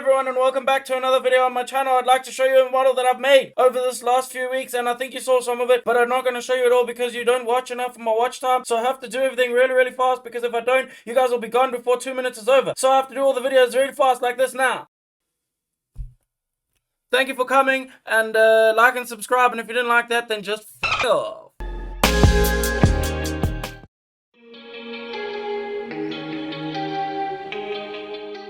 everyone, and welcome back to another video on my channel. I'd like to show you a model that I've made over this last few weeks, and I think you saw some of it, but I'm not going to show you it all because you don't watch enough of my watch time. So I have to do everything really fast, because if I don't, you guys will be gone before 2 minutes is over. So I have to do all the videos really fast like this now. Thank you for coming, and like and subscribe, and if you didn't like that, then just f*** off.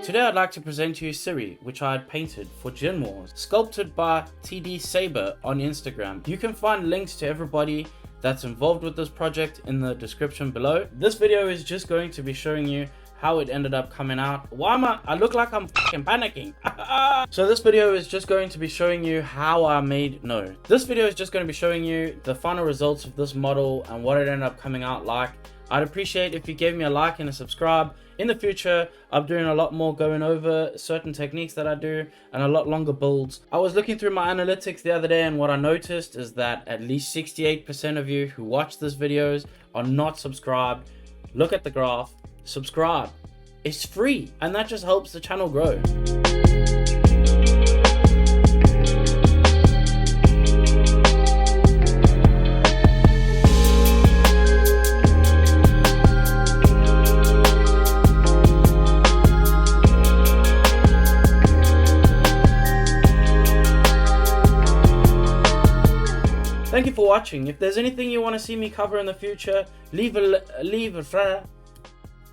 Today I'd like to present to you Ciri, which I had painted for Djinnwars, sculpted by TD Saber on Instagram. You can find links to everybody that's involved with this project in the description below. This video is just going to be showing you how it ended up coming out. I look like I'm fucking panicking. So this video is just going to be showing you this video is just going to be showing you the final results of this model and what it ended up coming out like. I'd appreciate if you gave me a like and a subscribe. In the future, I'm doing a lot more going over certain techniques that I do and a lot longer builds. I was looking through my analytics the other day, and what I noticed is that at least 68% of you who watch these videos are not subscribed. Look at the graph, subscribe. It's free, and that just helps the channel grow. Thank you for watching. If there's anything you want to see me cover in the future,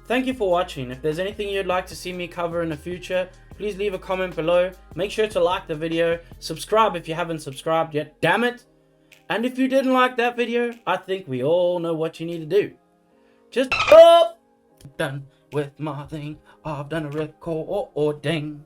Thank you for watching. If there's anything you'd like to see me cover in the future, please leave a comment below. Make sure to like the video. Subscribe if you haven't subscribed yet. Damn it. And if you didn't like that video, I think we all know what you need to do. Just done with my thing. I've done a recording.